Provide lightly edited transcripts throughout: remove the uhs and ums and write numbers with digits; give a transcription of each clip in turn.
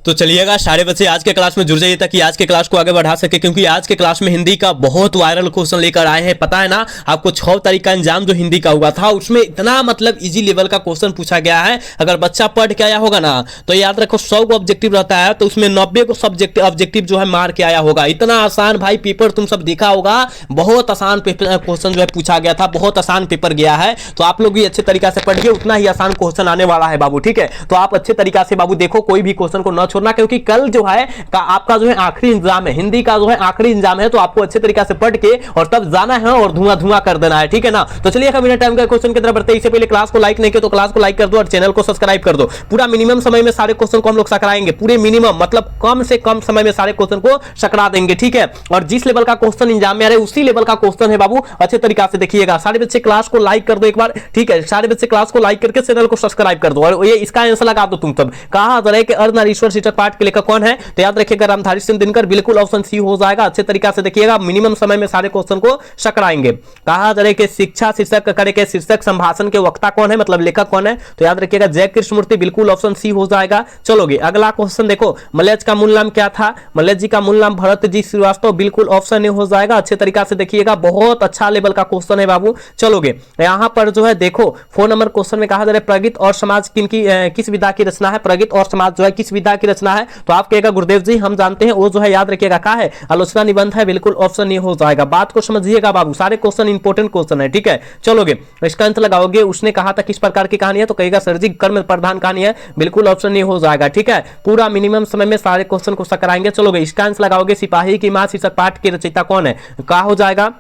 तो चलिएगा सारे बच्चे आज के क्लास में जुड़ जाइए ताकि आज के क्लास को आगे बढ़ा सके, क्योंकि आज के क्लास में हिंदी का बहुत वायरल क्वेश्चन लेकर आए हैं। पता है ना आपको 6 तारीख का एग्जाम जो हिंदी का हुआ था उसमें इतना मतलब इजी लेवल का क्वेश्चन पूछा गया है। अगर बच्चा पढ़ के आया होगा ना तो याद रखो 100 को ऑब्जेक्टिव रहता है तो उसमें 90 को सब्जेक्टिव ऑब्जेक्टिव जो है मार के आया होगा। इतना आसान भाई पेपर तुम सब देखा होगा, बहुत आसान क्वेश्चन जो है पूछा गया था, बहुत आसान पेपर गया है। तो आप लोग भी अच्छे तरीका से पढ़िए, उतना ही आसान क्वेश्चन आने वाला है बाबू, ठीक है। तो आप अच्छे तरीका से बाबू देखो, कोई भी क्वेश्चन को न छोड़ना, क्योंकि कल जो है आपका जो है आखिरी एग्जाम है, हिंदी का जो है आखिरी एग्जाम है। तो आपको अच्छे तरीके से पढ़ के और तब जाना है और धुआं धुआं कर देना है, ठीक है ना। तो चलिए बिना टाइम का क्वेश्चन की तरफ बढ़ते हैं। इससे पहले क्लास को लाइक नहीं किया तो क्लास को लाइक कर दो और चैनल को सब्सक्राइब कर दो। पूरा मिनिमम समय में सारे क्वेश्चन को हम लोग सकराएंगे, पूरे मिनिमम मतलब कम से कम समय में सारे क्वेश्चन को सकरा देंगे, ठीक है। और जिस लेवल का क्वेश्चन एग्जाम में आ रहा है उसी लेवल का क्वेश्चन है बाबू, अच्छे तरीके से देखिएगा। सारे बच्चे क्लास को लाइक कर दो एक बार, ठीक है। सारे बच्चे क्लास को लाइक करके चैनल को सब्सक्राइब कर दो और ये इसका आंसर लगा दो तुम सब। कहा जा रहा है कि अर्धनारीश्वर शीर्षक पाठ के लेखक कौन है, तो याद रखिएगा रामधारी सिंह दिनकर, बिल्कुल ऑप्शन सी हो जाएगा। अच्छे तरीके से देखिएगा, मिनिमम समय में सारे क्वेश्चन को सकराएंगे। कहा जा रहा है कि शिक्षा शीर्षक करे के शीर्षक संभाषण के वक्ता कौन है, मतलब लेखक कौन है, तो याद रखिएगा जय कृष्णमूर्ति, बिल्कुल ऑप्शन सी हो जाएगा। चलोगे अगला क्वेश्चन देखो, मलयज का मूल नाम क्या था, मलयज जी का मूल नाम भरत जी श्रीवास्तव, बिल्कुल ऑप्शन ए हो जाएगा। अच्छे तरीके से देखिएगा, बहुत अच्छा लेवल का क्वेश्चन है बाबू। चलोगे यहां पर जो है देखो 4 नंबर क्वेश्चन में कहा जा रहा है प्रगति और समाज किस विधा की रचना है, प्रगति और समाज जो है किस विधा की रचना है, तो आप कहेगा गुरुदेव जी हम जानते हैं, वो जो है याद रखिएगा क्या है, आलोचना निबंध है, बिल्कुल ऑप्शन ये हो जाएगा। बात को समझिएगा बाबू, सारे क्वेश्चन इंपोर्टेंट क्वेश्चन है, ठीक है। चलोगे इसका अंत लगाओगे, उसने कहा था किस प्रकार की कहानी है, तो कहेगा सर जी कर्म प्रधान कहानी है, बिल्कुल ऑप्शन ये हो जाएगा, ठीक है। पूरा मिनिमम समय में सारे क्वेश्चन को सकराएंगे। चलोगे इसका अंत लगाओगे, सिपाही की मां शीर्षक पाठ के रचयिता कौन है, क्या हो जाएगा,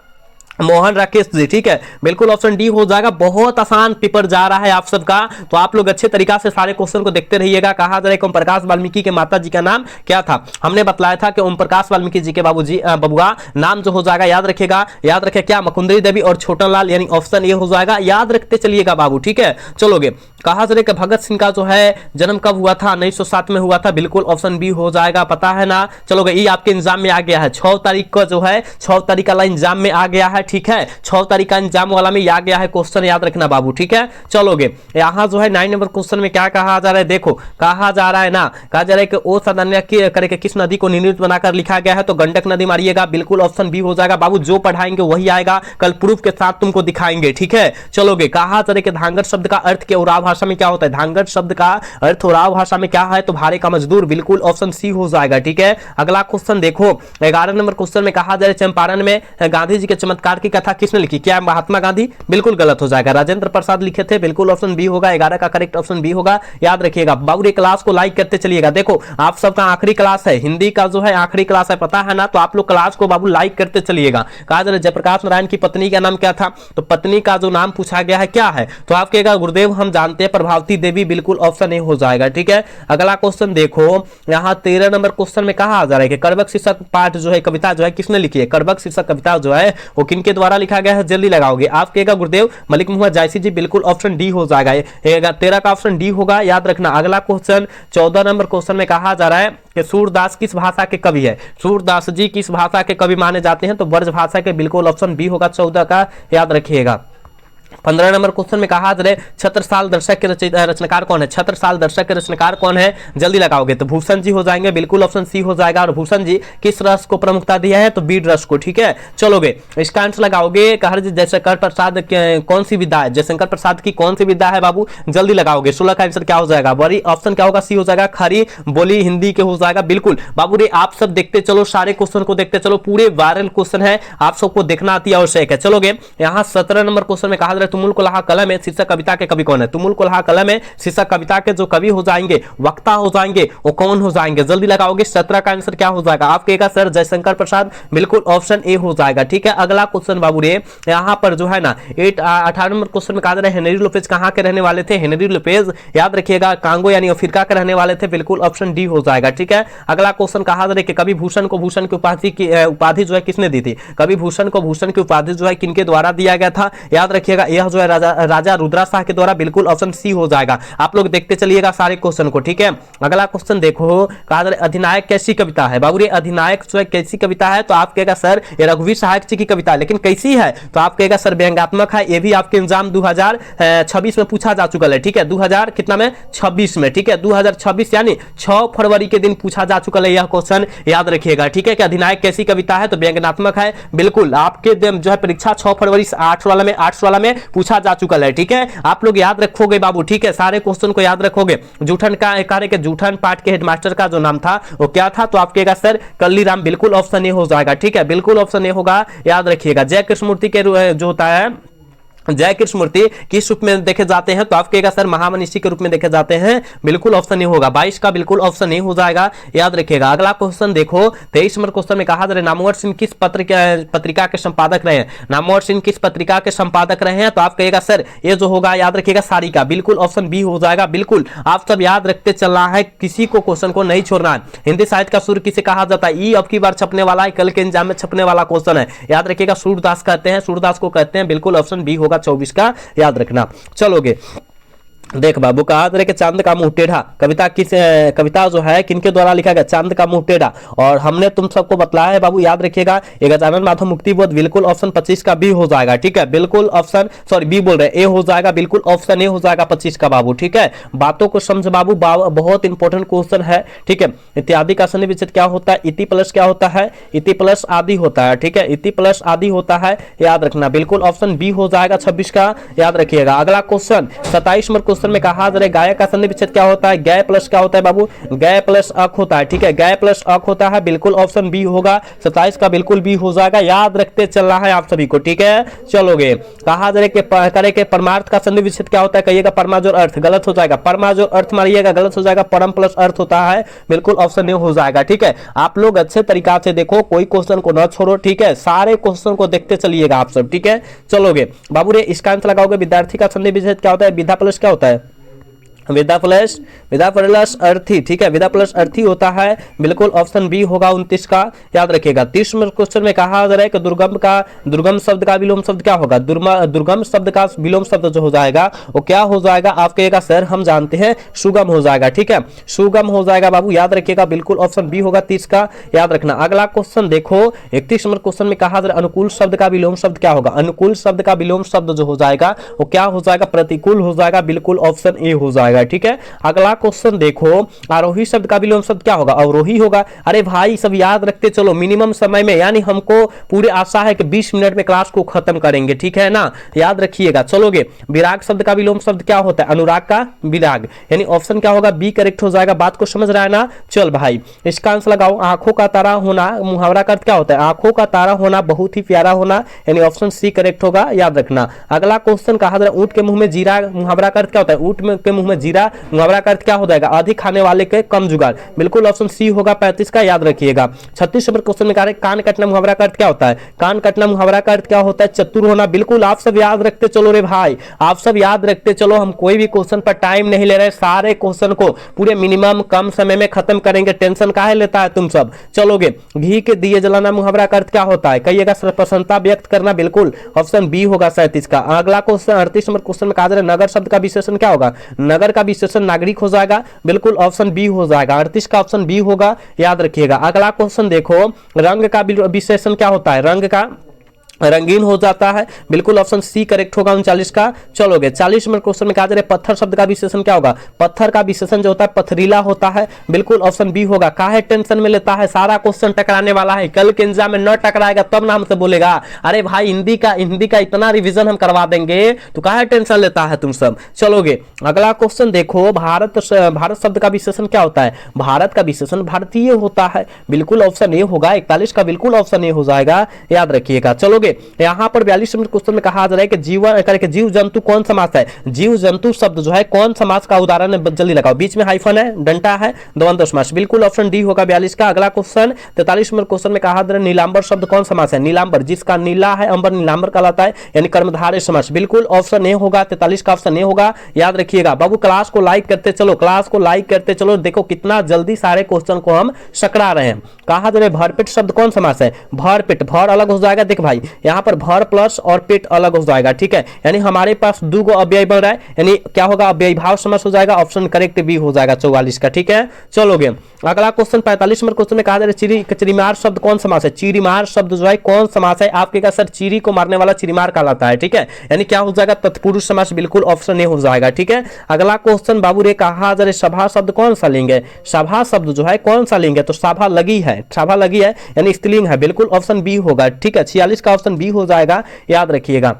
मोहन राकेश जी, ठीक है, बिल्कुल ऑप्शन डी हो जाएगा। बहुत आसान पेपर जा रहा है आप सबका, तो आप लोग अच्छे तरीका से सारे क्वेश्चन को देखते रहिएगा। कहा जा रहा है ओम प्रकाश वाल्मीकि के माता जी का नाम क्या था, हमने बताया था कि ओम प्रकाश वाल्मीकि जी के बाबूजी बबुआ नाम जो हो जाएगा याद रखिएगा, याद रखिए क्या, मुकुंदरी देवी और छोटन लाल, यानी ऑप्शन ए हो जाएगा, याद रखते चलिएगा बाबू, ठीक है। चलोगे कहा जा रहा है कि भगत सिंह का जो है जन्म कब हुआ था, 1907 में हुआ था, बिल्कुल ऑप्शन बी हो जाएगा, पता है ना। चलोगे ये आपके एग्जाम में आ गया है 6 तारीख को, जो है 6 तारीख का एग्जाम में आ गया है, ठीक है। 6 तारीख का एग्जाम वाला में आ गया है क्वेश्चन, याद रखना बाबू, ठीक है। चलोगे यहां जो है 9 नंबर क्वेश्चन में क्या कहा जा रहा है, देखो कहा जा रहा है ना, कहा जा रहा है कि ओ सदन्य करके किस नदी को निर्मित बनाकर लिखा गया है, तो गंडक नदी मारिएगा, बिल्कुल ऑप्शन बी हो जाएगा बाबू। जो पढ़ाएंगे वही आएगा, कल प्रूफ के साथ तुमको दिखाएंगे, ठीक है। चलोगे कहा जा रहा है कि धांगड़ शब्द का अर्थ के उराव भाषा में क्या होता है, धांगड़ शब्द का अर्थ उराव भाषा में क्या है, तो भारे का मजदूर, बिल्कुल ऑप्शन सी हो जाएगा, ठीक है। अगला क्वेश्चन देखो 11 नंबर क्वेश्चन में कहा जा रहा है चंपारण में गांधी जी के चमत्कार की कथा किसने लिखी, क्या महात्मा गांधी, बिल्कुल गलत हो जाएगा, राजेंद्र प्रसाद लिखे थे, बिल्कुल ऑप्शन बी होगा। 11 का करेक्ट ऑप्शन बी होगा, याद रखिएगा बाबू। क्लास को लाइक करते चलिएगा, देखो आप सबका आखिरी क्लास है, हिंदी का जो है आखिरी क्लास है, पता है ना, तो आप लोग क्लास को बाबू लाइक करते चलिएगा। कहा जा रहा है जयप्रकाश नारायण की पत्नी का नाम क्या था, तो पत्नी का जो नाम पूछा गया है क्या है, तो आप कहेगा गुरुदेव हम जानते हैं प्रभावती देवी, बिल्कुल ऑप्शन ए हो जाएगा, ठीक है। अगला क्वेश्चन देखो यहाँ 13 नंबर क्वेश्चन में कहा जा रहा है कि करबक शीर्षक पाठ जो है कविता जो है किसने लिखी है, करबक शीर्षक कविता जो है वो किनके द्वारा लिखा गया है, जल्दी लगाओगे। आप कहेगा गुरुदेव मलिक मोहम्मद जायसी जी, बिल्कुल ऑप्शन डी हो जाएगा, 13 का ऑप्शन डी होगा, याद रखना। अगला क्वेश्चन 14 नंबर क्वेश्चन में कहा जा रहा है कि सूरदास किस भाषा के कवि है, सूरदास जी किस भाषा के कवि माने जाते हैं, तो ब्रज भाषा के, बिल्कुल ऑप्शन बी होगा 14 का, याद रखिएगा। 15 नंबर क्वेश्चन में कहा जा रहा है छत्रसाल दर्शक के रचनाकार कौन है, छत्रसाल दर्शक के रचनाकार कौन है, जल्दी लगाओगे, तो भूषण जी हो जाएंगे, बिल्कुल ऑप्शन सी हो जाएगा। और भूषण जी किस रस को प्रमुखता दिया है, तो बीड रस को, ठीक है। चलोगे इसका आंसर लगाओगे, कहा जयशंकर प्रसाद कौन सी विद्या है, जयशंकर प्रसाद की कौन सी विद्या है बाबू, जल्दी लगाओगे। 16 का आंसर क्या हो जाएगा, बड़ी ऑप्शन क्या होगा, सी हो जाएगा, खरी बोली हिंदी के हो जाएगा, बिल्कुल बाबू रे। आप सब देखते चलो, सारे क्वेश्चन को देखते चलो, पूरे वायरल क्वेश्चन है, आप सबको देखना आती है आवश्यक है। चलोगे यहाँ 17 नंबर क्वेश्चन में कहा जा रहा है तुमुल कुल्हा कलम है शीर्षक कविता के कवि कौन है, तुमुल कुल्हा कलम है शीर्षक कविता के जो कवि हो जाएंगे, वक्ता हो जाएंगे, वो कौन हो जाएंगे, जल्दी लगाओगे। 17 का आंसर क्या हो जाएगा, आप कहेगा सर जयशंकर प्रसाद, बिल्कुल ऑप्शन ए हो जाएगा, ठीक है। अगला क्वेश्चन बाबू रे यहाँ पर जो है ना 18 नंबर क्वेश्चन में कहा जा रहा है हेनरी लोपेज कहाँ के रहने वाले थे, हेनरी लोपेज याद रखिएगा कांगो यानी अफ्रीका के रहने वाले थे, बिल्कुल ऑप्शन डी हो जाएगा, ठीक है। अगला क्वेश्चन कहा जा रहा है कि कवि भूषण को भूषण की उपाधि जो है किसने दी थी, कवि भूषण को भूषण की उपाधि जो है किनके द्वारा दिया गया था, याद रखिएगा यह जो है राजा रुद्रा शाह के द्वारा, बिल्कुल ऑप्शन सी हो जाएगा। आप लोग देखते चलिएगा सारे क्वेश्चन को, ठीक है। अगला क्वेश्चन देखो, कहा अधिनायक कैसी कविता है? बाबू ये अधिनायक जो है कैसी कविता है? तो आप कहेगा सर ये रघुवीर सहायक जी की कविता है, लेकिन कैसी है? तो आप कहेगा सर व्यंग्यात्मक है। ये भी आपके एग्जाम 2026 में पूछा जा चुका है, ठीक है। 2000 कितना में 26 में, ठीक है। 2026 यानी 6 फरवरी के दिन पूछा जा चुका है यह क्वेश्चन, याद रखिएगा, ठीक है। कि अधिनायक कैसी कविता है? तो व्यंग्यात्मक है, बिल्कुल आपके जो है परीक्षा 6 फरवरी 8 वाला में पूछा जा चुका है, ठीक है। आप लोग याद रखोगे बाबू, ठीक है, सारे क्वेश्चन को याद रखोगे। जूठन का कार्य के जूठन पाठ के हेडमास्टर का जो नाम था वो क्या था? तो आप कहेगा सर कल्लीराम, बिल्कुल ऑप्शन ए हो जाएगा, ठीक है, बिल्कुल ऑप्शन ए होगा, याद रखिएगा। जय कृष्णमूर्ति के जो होता है, जय कृष्णमूर्ति किस रूप में देखे जाते हैं? तो आप कहेगा सर महामनीषी के रूप में देखे जाते हैं, बिल्कुल ऑप्शन नहीं होगा। 22 का बिल्कुल ऑप्शन नहीं हो जाएगा, याद रखिएगा। अगला क्वेश्चन देखो, 23 नंबर क्वेश्चन में कहा जा रहा है नामवर सिंह किस पत्रिका के संपादक रहे हैं? नामवर सिंह किस पत्रिका के संपादक रहे हैं? तो आप कहेगा सर ये जो होगा, याद रखिएगा, सारिका, बिल्कुल ऑप्शन बी हो जाएगा। बिल्कुल आप सब याद रखते चलना है, किसी को क्वेश्चन को नहीं छोड़ना है। हिंदी साहित्य का सूर्य किसे कहा जाता है? ई अब की बार छपने वाला है, कल के एग्जाम में छपने वाला क्वेश्चन है, याद रखिएगा। सूरदास कहते हैं, सूरदास को कहते हैं, बिल्कुल ऑप्शन बी होगा 24 का, याद रखना। चलोगे देख बाबू, कहा जा रहा है कि चांद का मुंह टेढ़ा कविता जो है किनके द्वारा लिखा गया? चांद का मुंह टेढ़ा। और हमने तुम सबको बतलाया है बाबू, याद रखिएगा, गजानन माधव मुक्तिबोध, बिल्कुल ऑप्शन 25 का बी हो जाएगा, ठीक है। बिल्कुल ऑप्शन, सॉरी बी बोल रहे हैं, ए हो जाएगा, बिल्कुल ऑप्शन ए हो जाएगा 25 का बाबू, ठीक है। बातों को समझ बाबू, बहुत इंपॉर्टेंट क्वेश्चन है, ठीक है। इत्यादि का सन्निहित विच्छेद क्या होता है? इति प्लस क्या होता है? इति प्लस आदि होता है, ठीक है, इति प्लस आदि होता है, याद रखना, बिल्कुल ऑप्शन बी हो जाएगा 26 का, याद रखिएगा। अगला क्वेश्चन 27 नंबर क्वेश्चन में कहा जा रहा है गाय का सन्निहित विच्छेद क्या होता है? गय प्लस क्या होता है बाबू? गय प्लस अक होता है, ठीक है, गय प्लस अक होता है, बिल्कुल ऑप्शन बी होगा 27 का, बिल्कुल बी हो जाएगा, याद रखते चलना है आप सभी को, ठीक है। चलोगे, कहा जा रहा है कि परमार्थ का सन्निहित विच्छेद क्या होता है? कहिएगा परमाजोर अर्थ, गलत हो जाएगा, परमाजोर अर्थ मारिएगा, गलत हो जाएगा, परम प्लस अर्थ होता है, बिल्कुल ऑप्शन ए हो जाएगा, ठीक है। आप लोग अच्छे तरीका से देखो, कोई क्वेश्चन को न छोड़ो, ठीक है, सारे क्वेश्चन को देखते चलिएगा आप सब, ठीक है। चलोगे बाबू रे, इसका आंसर लगाओगे, विद्यार्थी का सन्निहित विच्छेद क्या होता है? विधा प्लस क्या होता है? विदा प्लस अर्थी, ठीक है, विदा प्लस अर्थी होता है, बिल्कुल ऑप्शन बी होगा 29 का, याद रखिएगा। 30 नंबर क्वेश्चन में कहा जा रहा है कि दुर्गम शब्द का विलोम शब्द क्या होगा? दुर्गम शब्द का विलोम शब्द जो हो जाएगा वो क्या हो जाएगा? आप कहिएगा सर हम जानते हैं, सुगम हो जाएगा, ठीक है, सुगम हो जाएगा बाबू, याद रखिएगा, बिल्कुल ऑप्शन बी होगा 30 का, याद रखना। अगला क्वेश्चन देखो, 31 नंबर क्वेश्चन में कहा जा रहा है अनुकूल शब्द का विलोम शब्द क्या होगा? अनुकूल शब्द का विलोम शब्द जो हो जाएगा वो क्या हो जाएगा? प्रतिकूल हो जाएगा, बिल्कुल ऑप्शन ए हो जाएगा, ठीक है। अगला क्वेश्चन देखो, आरोही शब्द का विलोम शब्द क्या होगा? अवरोही होगा। अरे भाई सब याद रखते चलो, मिनिमम समय में, यानी हमको पूरी आशा है कि 20 मिनट में क्लास को खत्म करेंगे, ठीक है ना, याद रखिएगा। चलोगे, विराग शब्द का विलोम शब्द क्या होता है? अनुराग का विराग, यानी ऑप्शन क्या होगा? बी करेक्ट हो जाएगा। बात को समझ रहा है ना? चल भाई, इसका आंसर लगाओ। आंखों का तारा होना, मुहावरा का अर्थ क्या होता है? आंखों का तारा होना, बहुत ही प्यारा होना, यानी ऑप्शन सी करेक्ट होगा, याद रखना। अगला क्वेश्चन कहा जा रहा है ऊंट के मुंह में जीरा, मुहावरा का अर्थ क्या होता है? ऊंट के मुंह में जीरा, मुहावरा का अर्थ क्या हो जाएगा? अधिक खाने वाले के कम जुगाड़, बिल्कुल ऑप्शन सी होगा 35 का, याद रखिएगा। 36 नंबर क्वेश्चन में कहा है कान कटना मुहावरा का अर्थ क्या होता है? कान कटना मुहावरा का अर्थ क्या होता है? चतुर होना, बिल्कुल आप सब याद रखते चलो रे भाई, आप सब याद रखते चलो, हम कोई भी क्वेश्चन पर टाइम नहीं ले रहे, सारे क्वेश्चन को पूरे मिनिमम कम समय में खत्म करेंगे, टेंशन काहे लेता है तुम सब। चलोगे, घी के दिए जलाना मुहावरा का अर्थ क्या होता है? कहिएगा प्रसन्नता व्यक्त करना, बिल्कुल ऑप्शन बी होगा 37 का। अगला क्वेश्चन 38 नंबर क्वेश्चन में कहा जा रहा है नगर शब्द का विशेषण क्या होगा? नगर का विशेषण नागरिक हो जाएगा, बिल्कुल ऑप्शन बी हो जाएगा, 38 का ऑप्शन बी होगा, याद रखिएगा। अगला क्वेश्चन देखो, रंग का विशेषण क्या होता है? रंग का रंगीन हो जाता है, बिल्कुल ऑप्शन सी करेक्ट होगा 39 का। चलोगे, 40 नंबर क्वेश्चन में कहा जा रहा है पत्थर शब्द का विशेषण क्या होगा? पत्थर का विशेषण जो होता है पथरीला होता है, बिल्कुल ऑप्शन बी होगा। काहे टेंशन में लेता है, सारा क्वेश्चन टकराने वाला है, कल के एग्जाम में न टकराएगा तब ना हमसे बोलेगा अरे भाई हिंदी का इतना रिविजन हम करवा देंगे, तो काहे टेंशन लेता है तुम सब। चलोगे, अगला क्वेश्चन देखो, भारत शब्द का विशेषण क्या होता है? भारत का विशेषण भारतीय होता है, बिल्कुल ऑप्शन ए होगा, 41 का बिल्कुल ऑप्शन ए हो जाएगा, याद रखिएगा। चलोगे, यहाँ पर 42 नंबर क्वेश्चन में कहा जा रहा है कि जीव जंतु कौन समास है? जीव जंतु शब्द जो है कौन समास का उदाहरण है? जल्दी लगाओ, बीच में हाइफन है, डंटा है, द्वंद्व समास, बिल्कुल ऑप्शन डी होगा 42 का। अगला क्वेश्चन 43 नंबर क्वेश्चन में कहा जा रहा है नीलांबर शब्द कौन समास है? नीलांबर, जिसका नीला है अंबर नीलांबर कहलाता है, यानी कर्मधारय समास, बिल्कुल ऑप्शन ए होगा, 43 का ऑप्शन ए होगा, याद रखिएगा। बाबू क्लास को लाइक करते चलो, क्लास को लाइक करते चलो, देखो कितना जल्दी सारे क्वेश्चन को हम सकड़ा रहे हैं। कहा जा रहा है भरपेट शब्द कौन समास है? भरपेट, भर अलग हो जाएगा, देख भाई यहाँ पर भर प्लस और पेट अलग हो जाएगा, ठीक है। यानी हमारे पास दो गो अव्यय बन रहा है, यानी क्या होगा, अव्ययी भाव समास हो जाएगा, ऑप्शन करेक्ट बी हो जाएगा 44 का, ठीक है। चलोगे अगला क्वेश्चन 45 नंबर क्वेश्चन में कहा जा रहा है चिरीमार शब्द कौन समास है। चिरीमार शब्द जो है कौन समास है, आपके का सर चीरी को मारने वाला चिरीमार कहलाता है, ठीक है। यानी क्या हो जाएगा, तत्पुरुष समास, बिल्कुल ऑप्शन ए हो जाएगा, ठीक है। अगला क्वेश्चन बाबू रे कहा जा रहा है सभा शब्द कौन सा लिंग है। सभा शब्द जो है कौन सा लिंग है, तो सभा लगी है, सभा लगी है यानी स्त्रीलिंग है, बिल्कुल ऑप्शन बी होगा, ठीक है। 46 का ऑप्शन बी हो जाएगा, याद रखिएगा।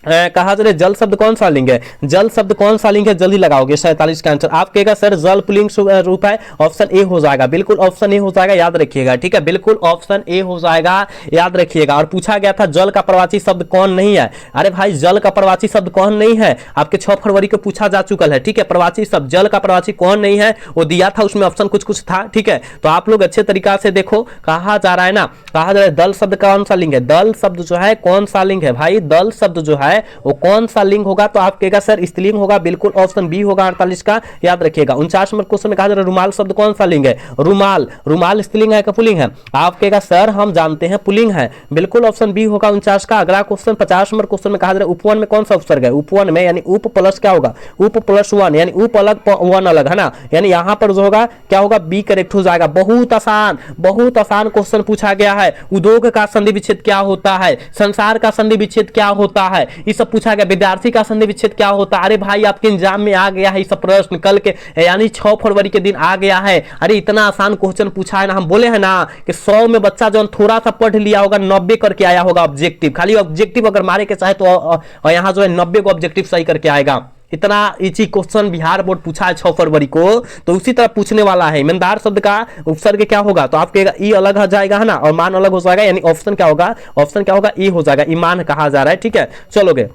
कहा जा रहा है जल शब्द कौन सा लिंग है। जल शब्द कौन सा लिंग है, जल्दी लगाओगे 47 का आंसर। आप कहेगा सर जल पुल्लिंग रूप है, ऑप्शन ए हो जाएगा, बिल्कुल ऑप्शन ए हो जाएगा, याद रखिएगा, ठीक है। बिल्कुल ऑप्शन ए हो जाएगा, याद रखिएगा। और पूछा गया था जल का प्रवाची शब्द कौन नहीं है। अरे भाई जल का प्रवाची शब्द कौन नहीं है, आपके 6 फरवरी को पूछा जा चुका है, ठीक है। प्रवाची शब्द जल का प्रवाची कौन नहीं है वो दिया था, उसमें ऑप्शन कुछ कुछ था, ठीक है। तो आप लोग अच्छे तरीका से देखो, कहा जा रहा है ना, कहा जा रहा है दल शब्द कौन सा लिंग है। दल शब्द जो है कौन सा लिंग है भाई, दल शब्द जो है वो कौन सा लिंग होगा, तो आप कहेगा सर स्त्रीलिंग होगा, बिल्कुल ऑप्शन बी होगा 48 का, याद रखिएगा। 49 नंबर क्वेश्चन में कहा जा रहा है रुमाल शब्द कौन सा लिंग है। रुमाल, रुमाल स्त्रीलिंग है का पुल्लिंग है, आप कहेगा सर हम जानते हैं पुल्लिंग है, बिल्कुल ऑप्शन बी होगा 49 का। अगला क्वेश्चन 50 नंबर क्वेश्चन में कहा जा रहा है उपवन में कौन सा उपसर्ग है। उपवन में यानी उप प्लस क्या होगा, उप प्लस वन, यानी उप अलग वन अलग, है ना। यानी यहां पर जो होगा क्या होगा, बी करेक्ट हो जाएगा। बहुत आसान क्वेश्चन पूछा गया है। उद्योग का संधि विच्छेद क्या होता है, संसार का संधि विच्छेद क्या होता है, ये सब पूछा गया। विद्यार्थी का संधि विच्छेद क्या होता है, अरे भाई आपके एग्जाम में आ गया है ये सब प्रश्न कल के, यानी 6 फरवरी के दिन आ गया है। अरे इतना आसान क्वेश्चन पूछा है ना, हम बोले हैं ना कि 100 में बच्चा जो थोड़ा सा पढ़ लिया होगा 90 करके आया होगा ऑब्जेक्टिव, खाली ऑब्जेक्टिव अगर मारे के चाहे तो यहाँ जो है 90 को ऑब्जेक्टिव सही करके आएगा। इतना इजी क्वेश्चन बिहार बोर्ड पूछा है 6 फरवरी को, तो उसी तरह पूछने वाला है। ईमानदार शब्द का उपसर्ग क्या होगा, तो आपके ई अलग हो जाएगा, है ना, और मान अलग हो जाएगा, यानी ऑप्शन क्या होगा, ऑप्शन क्या होगा, ई हो जाएगा। ईमान कहा जा रहा है, ठीक है। चलोगे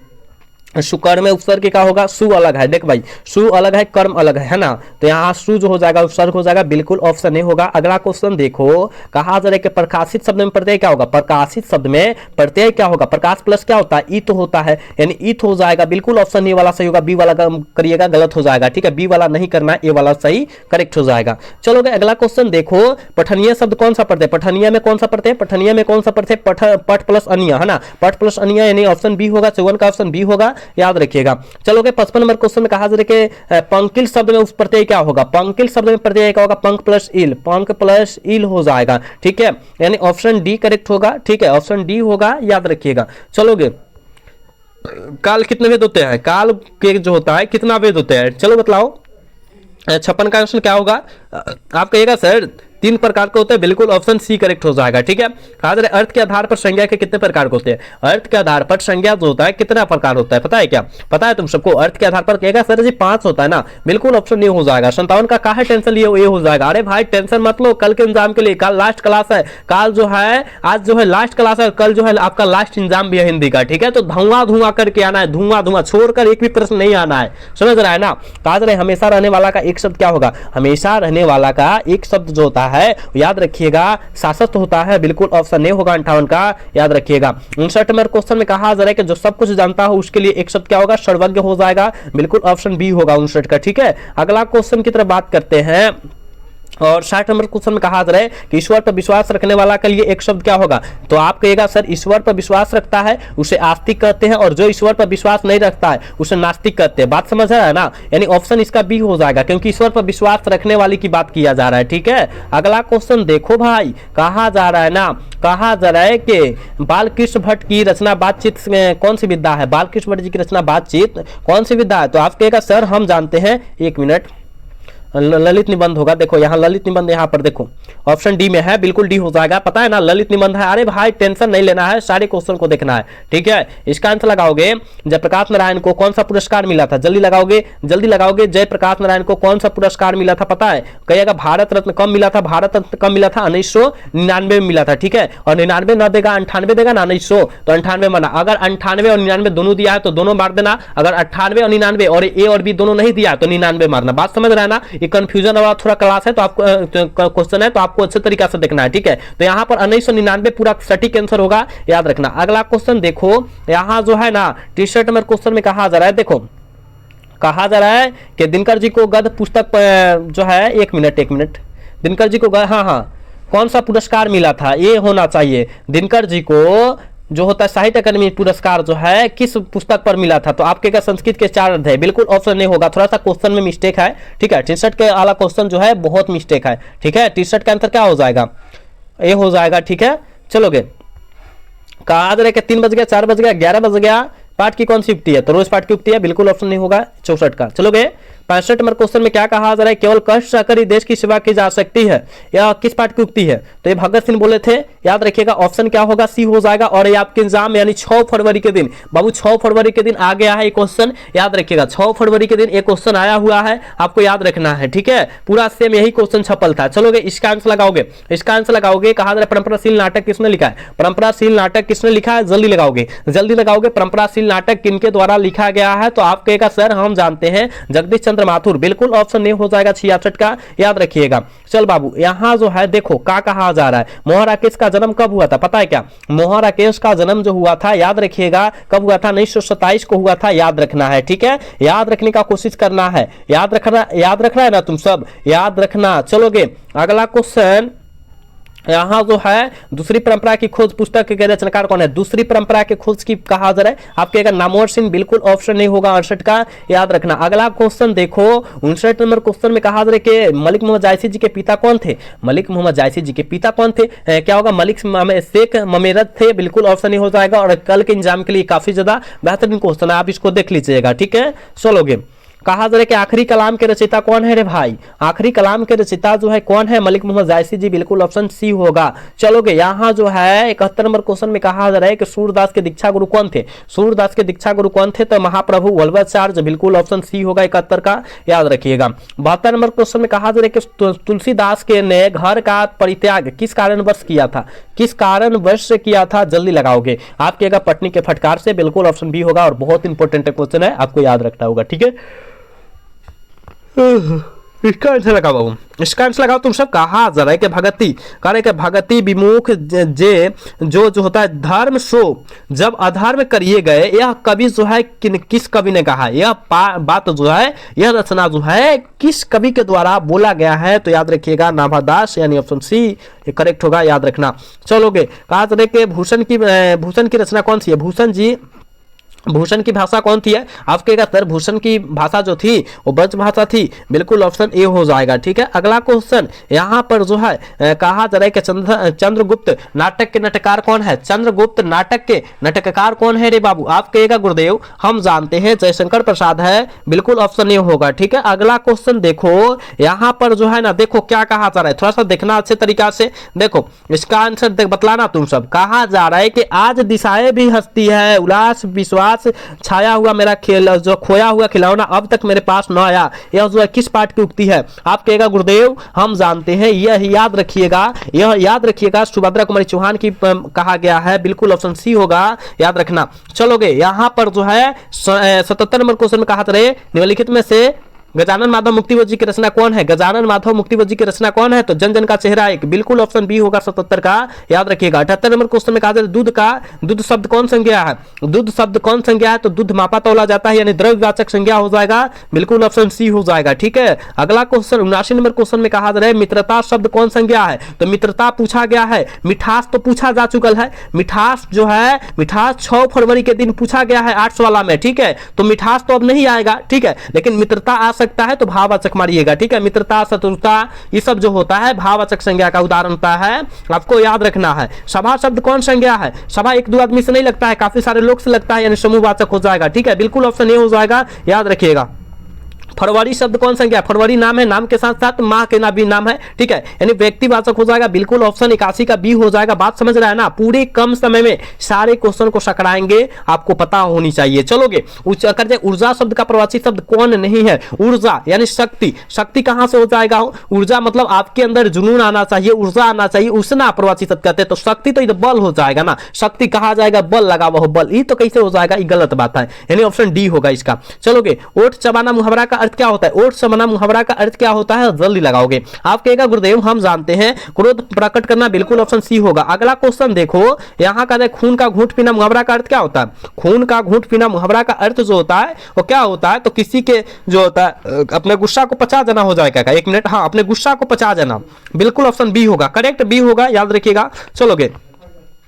सुकर्म में उपसर्ग क्या होगा, सु अलग है, देख भाई सु अलग है, कर्म अलग है ना, तो यहाँ सु जो हो जाएगा उपसर्ग हो जाएगा, बिल्कुल ऑप्शन ए होगा। अगला क्वेश्चन देखो, कहा जा रहा है कि प्रकाशित शब्द में प्रत्यय क्या होगा। प्रकाशित शब्द में प्रत्यय क्या होगा, प्रकाश प्लस क्या होता है, ईत होता है, यानी ईत हो जाएगा, बिल्कुल ऑप्शन ए वाला सही होगा। बी वाला करिएगा गलत हो जाएगा, ठीक है। बी वाला नहीं करना है, ए वाला सही करेक्ट हो जाएगा। चलोगे अगला क्वेश्चन देखो, पठनीय शब्द कौन सा प्रत्यय, पठनीय में कौन सा प्रत्यय, पठनीय में कौन सा प्रत्यय, पठ प्लस अनिय, है ना, पठ प्लस अनिय, यानी ऑप्शन बी होगा। 54 का ऑप्शन बी होगा, याद रखिएगा। चलोगे 55 नंबर क्वेश्चन में कहा जा रहा है कि पंकिल शब्द में उस प्रत्यय क्या होगा। पंकिल शब्द में प्रत्यय क्या होगा, पंक प्लस इल, पंक प्लस इल हो जाएगा, ठीक है। यानी ऑप्शन डी करेक्ट होगा, ठीक है, ऑप्शन डी होगा, याद रखिएगा। चलोगे काल कितने वेद होते हैं, काल के जो होता है कितना वेद होते हैं, चलो बतलाओ। 56 का क्वेश्चन क्या होगा, आप कहिएगा सर 3 प्रकार के होते हैं, बिल्कुल ऑप्शन सी करेक्ट हो जाएगा, ठीक है। कहा जा रहा है अर्थ के आधार पर संज्ञा के कितने प्रकार के होते हैं। अर्थ के आधार पर संज्ञा जो होता है कितना प्रकार होता है, पता है क्या, पता है तुम सबको। अर्थ के आधार पर कहेगा सर जी 5 होता है ना, बिल्कुल ऑप्शन ए हो जाएगा। 57 का कहा टेंशन लिए ए हो जाएगा। अरे भाई टेंशन मत लो, कल के एग्जाम के लिए, कल लास्ट क्लास है, कल जो है आज जो है लास्ट क्लास है, कल जो है आपका लास्ट एग्जाम भी है हिंदी का, ठीक है। तो धुआं करके आना है, धुआं छोड़कर एक भी प्रश्न नहीं आना है, समझ रहा है ना। कहा जा रहा है हमेशा रहने वाला का एक शब्द क्या होगा, हमेशा रहने वाला का एक शब्द जो होता है याद रखिएगा शासक होता है, बिल्कुल ऑप्शन ए होगा 58 का, याद रखिएगा। 59 नंबर क्वेश्चन में कहा जा रहा है कि जो सब कुछ जानता हो उसके लिए एक शब्द क्या होगा, सर्वज्ञ हो जाएगा, बिल्कुल ऑप्शन बी होगा 59 का, ठीक है। अगला क्वेश्चन की तरफ बात करते हैं, और 60 नंबर क्वेश्चन में कहा जा रहा है कि ईश्वर पर विश्वास रखने वाला के लिए एक शब्द क्या होगा। तो आप कहेगा सर ईश्वर पर विश्वास रखता है उसे आस्तिक कहते हैं, और जो ईश्वर पर विश्वास नहीं रखता है उसे नास्तिक कहते हैं। बात समझ रहा है ना, यानी ऑप्शन इसका बी हो जाएगा, क्योंकि ईश्वर पर विश्वास रखने वाली की बात किया जा रहा है, ठीक है। अगला क्वेश्चन देखो भाई, कहा जा रहा है ना, कहा जा रहा है कि बालकृष्ण भट्ट की रचना बातचीत कौन सी विद्या है। बालकृष्ण भट्ट जी की रचना बातचीत कौन सी विद्या है, तो आप कहेगा सर हम जानते हैं, एक मिनट, ललित निबंध होगा। देखो यहाँ ललित निबंध, यहाँ पर देखो ऑप्शन डी में है, बिल्कुल डी हो जाएगा, पता है ना ललित निबंध है। अरे भाई टेंशन नहीं लेना है, सारे क्वेश्चन को देखना है, ठीक है। इसका आंसर लगाओगे, जयप्रकाश नारायण को कौन सा पुरस्कार मिला था, जल्दी लगाओगे जल्दी लगाओगे। जयप्रकाश नारायण को कौन सा पुरस्कार मिला था, पता है, कहिएगा भारत रत्न कब मिला था, भारत रत्न कब मिला था, 1999 में मिला था, ठीक है। और 99 ना देगा 98 देगा ना, 1900 तो 98 माना। अगर 98 और 99 दोनों दिया है तो दोनों मार देना, अगर 98 और 99 और ए और बी दोनों नहीं दिया है तो 99 मारना। बात समझ रहा है ना, ये कंफ्यूजन वाला थोड़ा क्लास है, तो आपको क्वेश्चन है तो आपको अच्छे तरीके से देखना है, ठीक है। तो यहाँ पर 1999 पूरा सटीक आंसर होगा, याद रखना। अगला क्वेश्चन देखो, यहाँ जो है ना 63 नंबर क्वेश्चन में कहा जा रहा है, देखो कहा जा रहा है कि दिनकर जी को गद्य पुस्तक जो है, एक मिनट, दिनकर जी को हाँ कौन सा पुरस्कार मिला था, ये होना चाहिए, दिनकर जी को जो होता है साहित्य अकादमी पुरस्कार जो है किस पुस्तक पर मिला था? तो आपके का संस्कृत के 4 अध्याय, बिल्कुल ऑप्शन नहीं होगा, थोड़ा सा क्वेश्चन में मिस्टेक है, ठीक है। 63 के वाला क्वेश्चन जो है बहुत मिस्टेक है, ठीक है। 63 का आंसर क्या हो जाएगा? ये हो जाएगा, ठीक है। चलोगे, कहा रहे कि 3 बज गया, 4 बज गया, 11 बज गया, पाठ की कौन सी युक्ति है? तो रोज पाठ की युक्ति है, बिल्कुल ऑप्शन नहीं होगा 64 का। चलोगे, 65 नंबर क्वेश्चन में क्या कहा जा रहा है? केवल कष्ट सहकर ही देश की सेवा की जा सकती है, यह किस पाठ की युक्ति है? तो ये भगत सिंह बोले थे, याद रखिएगा ऑप्शन क्या होगा? सी हो जाएगा। और ये आपके एग्जाम यानी 6 फरवरी के दिन, बाबू 6 फरवरी के दिन आ गया है ये क्वेश्चन, याद रखिएगा 6 फरवरी के दिन ये क्वेश्चन आया हुआ है, आपको याद रखना है, ठीक है। पूरा सेम यही क्वेश्चन छपल था। चलोगे, इसका आंसर लगाओगे, इसका आंसर लगाओगे। कहा जा रहा है परंपराशील नाटक किसने लिखा है? परंपराशील नाटक किसने लिखा है? जल्दी लगाओगे, जल्दी लगाओगे। परंपराशील नाटक किनके द्वारा लिखा गया है? तो आप कहेगा सर हम जानते हैं, जगदीश चंद्र माथुर, बिल्कुल ऑप्शन नहीं हो जाएगा 66 का, याद रखिएगा। चल बाबू, यहां जो है देखो क्या कहा जा रहा है, मोहन राकेश का जन्म कब हुआ था? पता है क्या? मोहन राकेश का जन्म जो हुआ था, याद रखिएगा कब हुआ था? 1927 को हुआ था, याद रखना है, ठीक है। याद रखने का कोशिश करना है, याद रखना है ना तुम सब, याद रखना। चलोगे, अगला क्वेश्चन यहाँ जो है दूसरी परंपरा की खोज पुस्तक के रचनाकार कौन है? दूसरी परंपरा की खोज की कहा जा रहा है, आपके नामवर सिंह, बिल्कुल ऑप्शन नहीं होगा 68 का, याद रखना। अगला क्वेश्चन देखो, 59 नंबर क्वेश्चन में कहा जा रहा है कि मलिक मोहम्मद जायसी जी के पिता कौन थे? मलिक मोहम्मद जायसी जी के पिता कौन थे? क्या होगा? मलिक शेख ममेरत थे, बिल्कुल ऑप्शन नहीं हो जाएगा। और कल के एग्जाम के लिए काफी ज्यादा बेहतरीन क्वेश्चन है, आप इसको देख लीजिएगा, ठीक है। चलोगे, कहा जा रहा है कि आखिरी कलाम के रचयिता कौन है रे भाई? आखिरी कलाम के रचयिता जो है कौन है? मलिक मोहम्मद जायसी जी, बिल्कुल ऑप्शन सी होगा। चलोगे, यहाँ जो है 71 नंबर क्वेश्चन में कहा जा रहा है कि सूरदास के दीक्षा गुरु कौन थे? सूरदास के दीक्षा गुरु कौन थे? तो महाप्रभु वल्लभाचार्य, बिल्कुल ऑप्शन सी होगा 71 का, याद रखिएगा। 72 नंबर क्वेश्चन में कहा जा रहा है कि तुलसीदास के ने घर का परित्याग किस कारणवश किया था? किस कारणवश से किया था? जल्दी लगाओगे, आपके पटनी के फटकार से, बिल्कुल ऑप्शन बी होगा। और बहुत इंपॉर्टेंट क्वेश्चन है, आपको याद रखना होगा, ठीक है। इसका आंसर लगाओ बाबू, इसका आंसर लगाओ तुम सब। कहा जा रहा है कि भगति, कह रहे कि भगति विमुख जे जो होता है धर्म सो जब अधर्म करिए गए, यह कवि जो है किस कवि ने कहा? यह बात जो है, यह रचना जो है किस कवि के द्वारा बोला गया है? तो याद रखिएगा नाभादास, यानी ऑप्शन सी करेक्ट होगा, याद रखना। चलोगे, कहा जा रहा है कि भूषण की रचना कौन सी है? भूषण की भाषा कौन थी? आपके सर भूषण की भाषा जो थी वो ब्रज भाषा थी, बिल्कुल ऑप्शन ए हो जाएगा, ठीक है। अगला क्वेश्चन यहाँ पर जो है कहा जा रहा है कि चंद्रगुप्त नाटक के नाटककार कौन है? चंद्रगुप्त नाटक के नाटककार कौन है रे बाबू? आप कहेगा गुरुदेव हम जानते हैं, जयशंकर प्रसाद है, बिल्कुल ऑप्शन ए होगा, ठीक है। अगला क्वेश्चन देखो, यहाँ पर जो है ना, देखो क्या कहा जा रहा है, थोड़ा सा देखना अच्छे तरीका से। देखो इसका आंसर बतलाना तुम सब। कहा जा रहा है कि आज दिशाएं भी हंसती है, उल्लास विश्वास छाया हुआ मेरा खेल, जो खोया हुआ खिलौना अब तक मेरे पास न आया, यह जो है किस पाठ की उक्ति है? आप कहेगा गुरुदेव हम जानते हैं, यह याद रखिएगा सुभद्रा कुमारी चौहान की कहा गया है, बिल्कुल ऑप्शन सी होगा, याद रखना। चलोगे, यहां पर जो है 77 नंबर क्वेश्चन में कहा था निम्नलिखित में से गजानन माधव मुक्तिवत जी की रचना कौन है? गजानन माधव मुक्तिवत जी की रचना कौन है? तो जन जन का चेहरा एक, बिल्कुल ऑप्शन बी होगा 77 का, याद रखिएगा। 78 नंबर क्वेश्चन में कहा जाता है दूध शब्द कौन संज्ञा है? दूध शब्द कौन संज्ञा है? तो दूध मापा तोला जाता है, यानी द्रव्यवाचक संज्ञा हो जाएगा, बिल्कुल ऑप्शन सी हो जाएगा, ठीक है। अगला क्वेश्चन 79 नंबर क्वेश्चन में कहा जा रहा है मित्रता शब्द कौन संज्ञा है? तो मित्रता पूछा गया है, मिठास तो पूछा जा चुकल है, मिठास जो है मिठास 6 फरवरी के दिन पूछा गया है आर्ट्स वाला में, ठीक है। तो मिठास तो अब नहीं आएगा, ठीक है, लेकिन मित्रता आ सकता है, तो भाववाचक मारिएगा, ठीक है। मित्रता, शत्रुता, ये सब जो होता है भाववाचक संज्ञा का उदाहरण होता है, आपको याद रखना है। सभा शब्द कौन संज्ञा है? सभा एक दो आदमी से नहीं लगता है, काफी सारे लोग से लगता है, यानी समूहवाचक हो जाएगा, ठीक है, बिल्कुल ऑप्शन ए हो जाएगा, याद रखिएगा। फरवरी शब्द कौन संज्ञा? फरवरी नाम है, नाम के साथ साथ माह के ना भी नाम है, ठीक है, यानी व्यक्तिवाचक हो जाएगा, बिल्कुल ऑप्शन 81 का बी हो जाएगा। बात समझ रहा है ना? पूरे कम समय में सारे क्वेश्चन को सकड़ाएंगे, आपको पता होनी चाहिए। चलोगे, ऊर्जा शब्द का प्रवाची शब्द कौन नहीं है? ऊर्जा यानी शक्ति, शक्ति कहां से हो जाएगा? ऊर्जा मतलब आपके अंदर जुनून आना चाहिए, ऊर्जा आना चाहिए, उसना प्रवाची शब्द कहते हैं। तो शक्ति तो इधर बल हो जाएगा ना, शक्ति कहा जाएगा बल लगा हुआ हो, बल, ये तो कैसे हो जाएगा? ये गलत बात है, यानी ऑप्शन डी होगा इसका। चलोगे, ओठ चबाना मुहावरा का अर्थ क्या होता है? ओठ चबाना मुहावरा का अर्थ क्या होता है? जल्दी लगाओगे। आप कहेगा गुरुदेव हम जानते हैं, क्रोध प्रकट करना, बिल्कुल ऑप्शन सी होगा। अगला क्वेश्चन देखो, यहां का खून का घूंट पीना मुहावरा का अर्थ क्या होता है? खून का घूंट पीना मुहावरा का अर्थ जो होता है वो क्या होता है? तो किसी के जो होता है अपने गुस्सा को पचा जाना हो जाएगा क्या? एक मिनट, हाँ, अपने गुस्सा को पचा जाना, बिल्कुल ऑप्शन बी होगा, करेक्ट बी होगा, याद रखिएगा। चलोगे,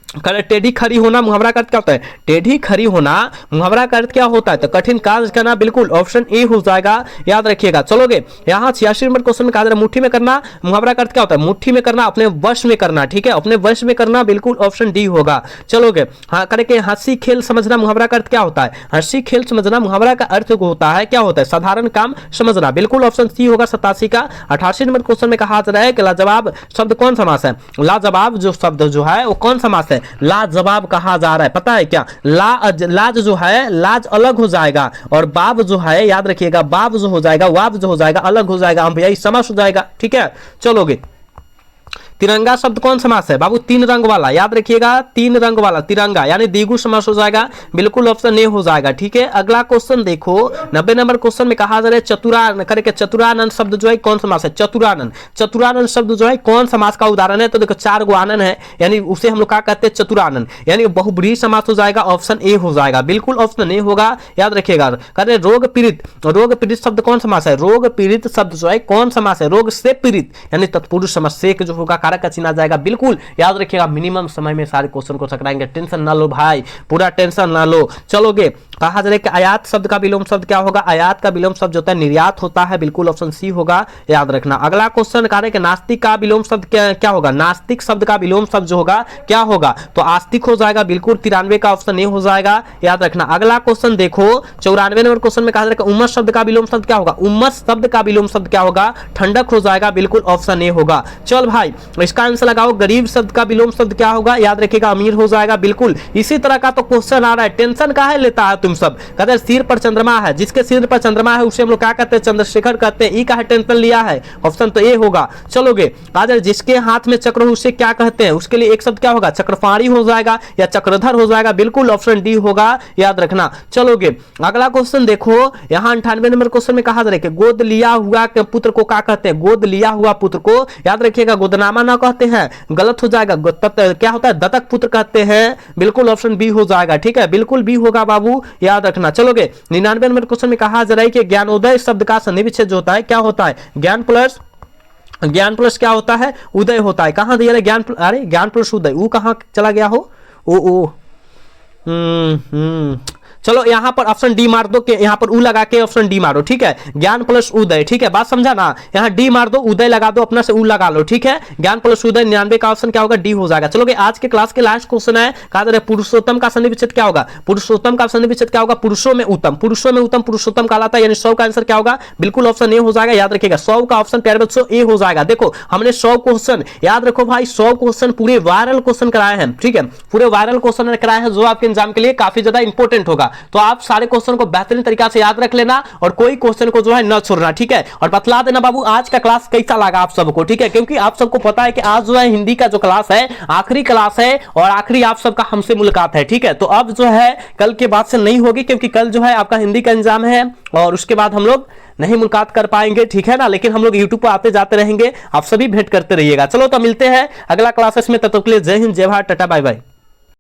करे टेढ़ी खड़ी होना मुहावरा का अर्थ क्या होता है? टेढ़ी खड़ी होना मुहावरा का अर्थ क्या होता है? तो कठिन कार्य करना, बिल्कुल ऑप्शन ए हो जाएगा, याद रखिएगा। चलोगे यहाँ 86 नंबर क्वेश्चन में कहा जा रहा है मुट्ठी में करना, मुहावरा का अर्थ क्या होता है? मुट्ठी में करना, अपने वश में करना, ठीक है, अपने वश में करना, बिल्कुल ऑप्शन डी होगा। चलोगे हाँ करके हंसी खेल समझना मुहावरा का अर्थ क्या होता है? हंसी खेल समझना मुहावरा का अर्थ होता है क्या होता है? साधारण काम समझना, बिल्कुल ऑप्शन सी होगा 87 का। 88 नंबर क्वेश्चन में कहा जा रहा है कि लाजवाब शब्द कौन समास है? लाजवाब जो शब्द जो है वो कौन समास है? लाजवाब कहा जा रहा है, पता है क्या? लाज जो है, लाज अलग हो जाएगा, और बाब जो है, याद रखिएगा, बाब जो हो जाएगा, वाब जो हो जाएगा, अलग हो जाएगा, हम भैया समास हो जाएगा, ठीक है। चलोगे तिरंगा शब्द कौन समास है बाबू? तीन रंग वाला, याद रखिएगा, तीन रंग वाला तिरंगा, यानी द्विगु समास हो जाएगा, बिल्कुल ऑप्शन ए हो जाएगा, ठीक है। अगला क्वेश्चन देखो 90 नंबर क्वेश्चन में कहा जा रहा है चतुरानन करके, चतुरानन शब्द जो है कौन समास है? चतुरानन, चतुरानन शब्द जो है कौन समास का उदाहरण है? तो देखो 4 गो आनन है, यानी उसे हम लोग क्या कहते हैं? चतुरानन, यानी बहुब्रीहि समास हो जाएगा, ऑप्शन ए हो जाएगा, बिल्कुल ऑप्शन ए होगा, याद रखिएगा। कहते हैं रोग पीड़ित, रोग पीड़ित शब्द कौन समास है? रोग पीड़ित शब्द जो है कौन समास है? रोग से पीड़ित, यानी तत्पुरुष समास से जो होगा कारक का चिन्ह आ जाएगा, बिल्कुल याद रखिएगा। मिनिमम समय में सारे क्वेश्चन को सकराएंगे, टेंशन ना लो भाई, पूरा टेंशन ना लो। चलोगे कहा जा रहा है कि आयात शब्द का विलोम शब्द क्या होगा? आयात का विलोम शब्द जो होता है निर्यात होता है, बिल्कुल ऑप्शन सी होगा, याद रखना। अगला क्वेश्चन कह रहे हैं कि नास्तिक का विलोम शब्द क्या होगा? नास्तिक शब्द का विलोम शब्द जो होगा क्या होगा? तो आस्तिक हो जाएगा, बिल्कुल 93 का ऑप्शन ए हो जाएगा, याद रखना। अगला क्वेश्चन देखो 94 नंबर क्वेश्चन में कहा जा रहा है कि उमस शब्द का विलोम शब्द क्या होगा? उमस शब्द का विलोम शब्द क्या होगा? ठंडक हो जाएगा, बिल्कुल ऑप्शन ए होगा। चल भाई इसका आंसर लगाओ, गरीब शब्द का विलोम शब्द क्या होगा? याद रखिएगा, अमीर हो जाएगा, बिल्कुल। इसी तरह का तो क्वेश्चन आ रहा है, टेंशन काहे लेता है तुम सब? कहते हैं सिर पर चंद्रमा है, जिसके सिर पर चंद्रमा है उसे हम लोग क्या कहते हैं? चंद्रशेखर कहते हैं। ई का टेंशन लिया है, ऑप्शन तो ए होगा। चलोगे आज जिसके हाथ में चक्र हो उसे क्या कहते हैं? उसके लिए एक शब्द क्या होगा? चक्रपाणी हो जाएगा या चक्रधर हो जाएगा, बिल्कुल ऑप्शन डी होगा, याद रखना। चलोगे अगला क्वेश्चन देखो, यहाँ 98 नंबर क्वेश्चन में कहा जा रहा है कि गोद लिया हुआ पुत्र को क्या कहते हैं? गोद लिया हुआ पुत्र को, याद रखिएगा, गोदनामा ना कहते हैं, गलत हो जाएगा, क्या होता है? दत्तक पुत्र कहते हैं, बिल्कुल ऑप्शन बी हो जाएगा, ठीक है, बिल्कुल बी होगा बाबू, याद रखना। चलोगे 99 नंबर क्वेश्चन में कहा जा रहा है कि ज्ञानोदय शब्द का सन्निविच्छेद जो होता है क्या होता है? ज्ञान प्लस क्या होता है? उदय होता है। कहां दिया है ज्ञान? अरे ज्ञान प्लस उदय, वो कहां चला गया हो? ओ चलो यहाँ पर ऑप्शन डी मार दो, के यहाँ पर उ लगा के ऑप्शन डी मारो, ठीक है, ज्ञान प्लस उदय, ठीक है, बात समझा ना? यहाँ डी मार दो, उदय लगा दो, अपना से उ लगा लो, ठीक है, ज्ञान प्लस उदय। 99 का ऑप्शन क्या होगा? डी हो जाएगा। चलोगे आज के क्लास के लास्ट क्वेश्चन है, कहा जा रहा है पुरुषोत्तम का सन्निविच्छेद क्या होगा? पुरुषोत्तम का सन्निविच्छेद क्या होगा? पुरुषों में उत्तम, पुरुषों में उत्तम पुरुषोत्तम कहलाता है, यानी 100 का आंसर क्या होगा? बिल्कुल ऑप्शन ए हो जाएगा, याद रखिएगा। 100 का ऑप्शन प्यारे बच्चों ए हो जाएगा। देखो हमने 100 क्वेश्चन, याद रखो भाई, 100 क्वेश्चन पूरे वायरल क्वेश्चन कराए हैं, ठीक है, पूरे वायरल क्वेश्चन कराए हैं, जो आपके एग्जाम के लिए काफी ज्यादा इंपॉर्टेंट होगा। तो आप सारे क्वेश्चन को बेहतरीन तरीका से याद रख लेना और कोई क्वेश्चन को जो है न छोड़ना, ठीक है। और बतला देना बाबू आज का क्लास कैसा लगा आप सबको, ठीक है, क्योंकि आप सबको पता है कि आज जो है हिंदी का जो क्लास है आखिरी क्लास है और आखिरी आप सबका हमसे मुलाकात है, ठीक है। तो अब जो है कल के बाद से नहीं होगी, क्योंकि कल जो है आपका हिंदी का एग्जाम है और उसके बाद हम लोग नहीं मुलाकात कर पाएंगे, ठीक है ना, लेकिन हम लोग यूट्यूब पर आते जाते रहेंगे, आप सभी भेंट करते रहिएगा। चलो तो मिलते हैं अगला क्लासेस में, तब तक के लिए जय हिंद, जय भारत, टाटा, बाय बाय।